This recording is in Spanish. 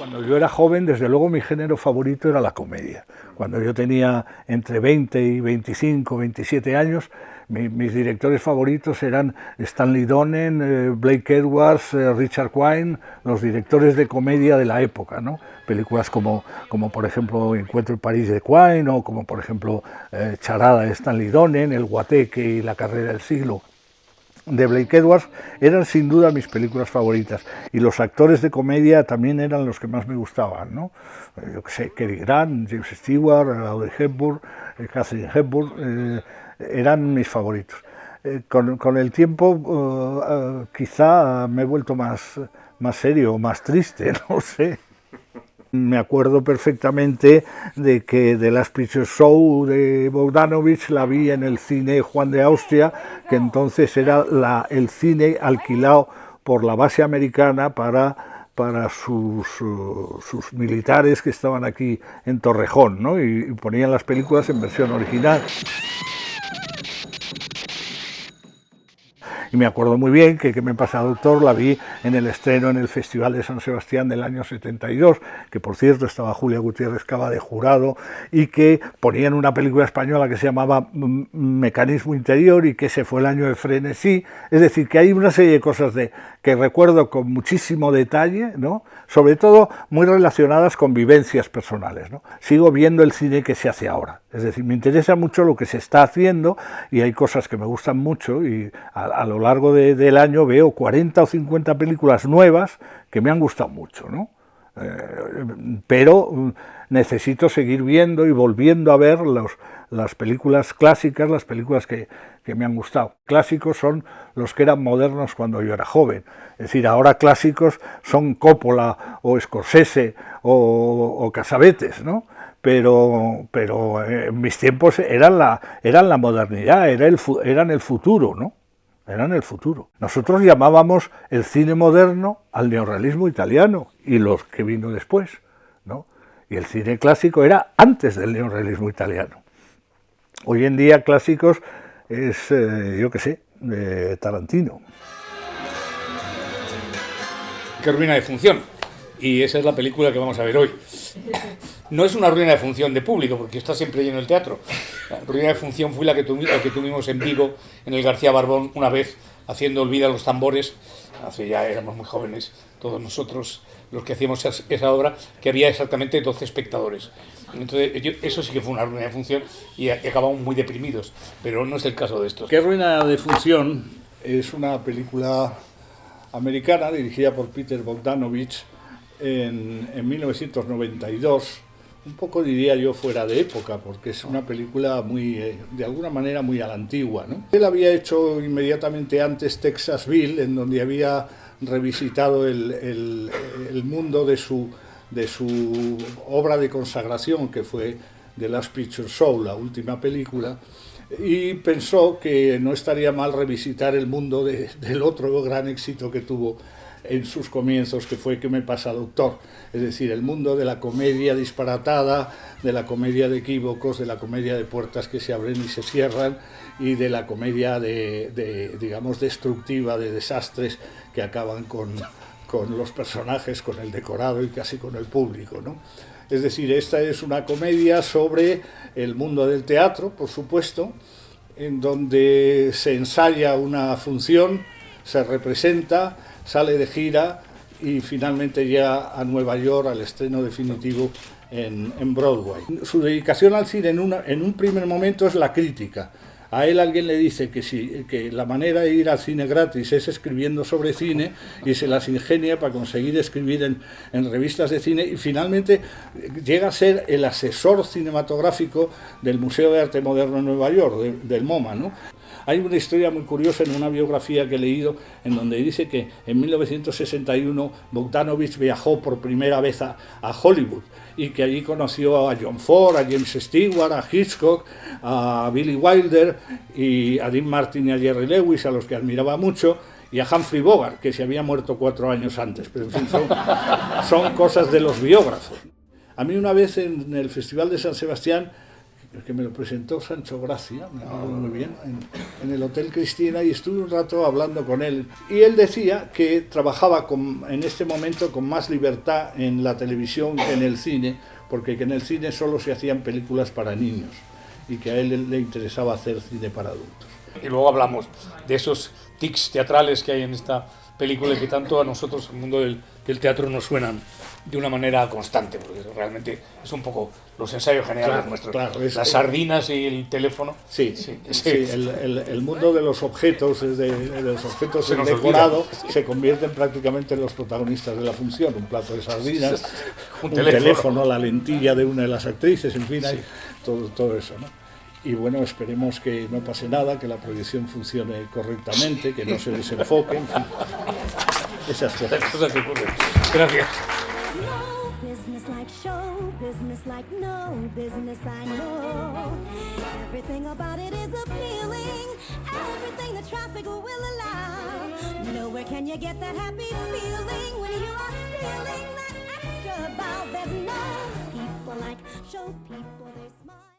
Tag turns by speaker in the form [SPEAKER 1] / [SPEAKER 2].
[SPEAKER 1] Cuando yo era joven, desde luego mi género favorito era la comedia. Cuando yo tenía entre 20 y 25, 27 años, mis directores favoritos eran Stanley Donen, Blake Edwards, Richard Quine, los directores de comedia de la época, ¿no? Películas como por ejemplo Encuentro en París de Quine, o como por ejemplo Charada de Stanley Donen, El Guateque y La carrera del siglo de Blake Edwards, eran sin duda mis películas favoritas, y los actores de comedia también eran los que más me gustaban, ¿no? Yo qué sé, Cary Grant, James Stewart, Audrey Hepburn, Katharine Hepburn, eran mis favoritos. Con el tiempo quizá me he vuelto más serio, más triste, no sé. Me acuerdo perfectamente de que The Last Picture Show de Bogdanovich la vi en el cine Juan de Austria, que entonces era el cine alquilado por la base americana para sus militares que estaban aquí en Torrejón, ¿no? Y ponían las películas en versión original. Y me acuerdo muy bien que me pasa, doctor, la vi en el estreno en el Festival de San Sebastián del año 72, que por cierto estaba Julia Gutiérrez Cava de jurado, y que ponían una película española que se llamaba Mecanismo Interior, y que ese fue el año de frenesí. Es decir, que hay una serie de cosas que recuerdo con muchísimo detalle, ¿no? Sobre todo muy relacionadas con vivencias personales, ¿no? Sigo viendo el cine que se hace ahora, es decir, me interesa mucho lo que se está haciendo, y hay cosas que me gustan mucho, y a lo largo del año veo 40 o 50 películas nuevas que me han gustado mucho, ¿no? Pero necesito seguir viendo y volviendo a ver las películas clásicas, las películas que me han gustado. Clásicos son los que eran modernos cuando yo era joven. Es decir, ahora clásicos son Coppola o Scorsese o Cassavetes, ¿no? Pero en mis tiempos eran la modernidad, eran el futuro, ¿no? Eran el futuro. Nosotros llamábamos el cine moderno al neorrealismo italiano y los que vino después, ¿no? Y el cine clásico era antes del neorrealismo italiano. Hoy en día clásicos es, yo qué sé, Tarantino.
[SPEAKER 2] Qué ruina de función. Y esa es la película que vamos a ver hoy. No es una ruina de función de público, porque está siempre lleno el teatro. La ruina de función fue la que tuvimos en Vigo, en el García Barbón, una vez, haciendo Olvida los tambores. Hace ya éramos muy jóvenes, todos nosotros, los que hacíamos esa obra, que había exactamente 12 espectadores. Entonces, eso sí que fue una ruina de función, y acabamos muy deprimidos, pero no es el caso de estos.
[SPEAKER 1] ¿Qué ruina de función? Es una película americana dirigida por Peter Bogdanovich en 1992, un poco diría yo fuera de época, porque es una película muy, de alguna manera muy a la antigua, ¿no? Él había hecho inmediatamente antes Texasville, en donde había revisitado el mundo de su obra de consagración, que fue The Last Picture Show, la última película, y pensó que no estaría mal revisitar el mundo del otro gran éxito que tuvo en sus comienzos, que fue ¿Qué me pasa, doctor? Es decir, el mundo de la comedia disparatada, de la comedia de equívocos, de la comedia de puertas que se abren y se cierran, y de la comedia digamos, destructiva, de desastres que acaban con los personajes, con el decorado y casi con el público, ¿no? Es decir, esta es una comedia sobre el mundo del teatro, por supuesto, en donde se ensaya una función, se representa, sale de gira y finalmente llega a Nueva York al estreno definitivo en Broadway. Su dedicación al cine en un primer momento es la crítica. A él alguien le dice que la manera de ir al cine gratis es escribiendo sobre cine, y se las ingenia para conseguir escribir en revistas de cine, y finalmente llega a ser el asesor cinematográfico del Museo de Arte Moderno en Nueva York, del MoMA, ¿no? Hay una historia muy curiosa en una biografía que he leído, en donde dice que en 1961 Bogdanovich viajó por primera vez a Hollywood, y que allí conoció a John Ford, a James Stewart, a Hitchcock, a Billy Wilder, y a Dean Martin y a Jerry Lewis, a los que admiraba mucho, y a Humphrey Bogart, que se había muerto 4 años antes. Pero en fin, son cosas de los biógrafos. A mí una vez en el Festival de San Sebastián es que me lo presentó Sancho Gracia, me acuerdo muy bien, en el Hotel Cristina, y estuve un rato hablando con él. Y él decía que trabajaba en este momento con más libertad en la televisión que en el cine, porque que en el cine solo se hacían películas para niños y que a él le interesaba hacer cine para adultos.
[SPEAKER 2] Y luego hablamos de esos tics teatrales que hay en esta película y que tanto a nosotros, el mundo del teatro, nos suenan de una manera constante, porque realmente es un poco los ensayos generales nuestros.
[SPEAKER 1] Claro,
[SPEAKER 2] las sardinas y el teléfono.
[SPEAKER 1] Sí, el mundo de los objetos, de los objetos
[SPEAKER 2] Se nos
[SPEAKER 1] decorados,
[SPEAKER 2] olvida.
[SPEAKER 1] se convierten prácticamente en los protagonistas de la función. Un plato de sardinas,
[SPEAKER 2] Un
[SPEAKER 1] un
[SPEAKER 2] teléfono.
[SPEAKER 1] teléfono, la lentilla de una de las actrices, en fin, hay todo eso, ¿no? Y bueno, esperemos que no pase nada, que la proyección funcione correctamente, que no se desenfoque, en fin, esas cosas.
[SPEAKER 2] Las cosas que ocurren. Gracias.
[SPEAKER 3] No business like show business, like no business I know. Everything about it is appealing, everything the traffic will allow. Nowhere can you get that happy feeling when you are feeling that extra bow. There's no people like show people, they smile.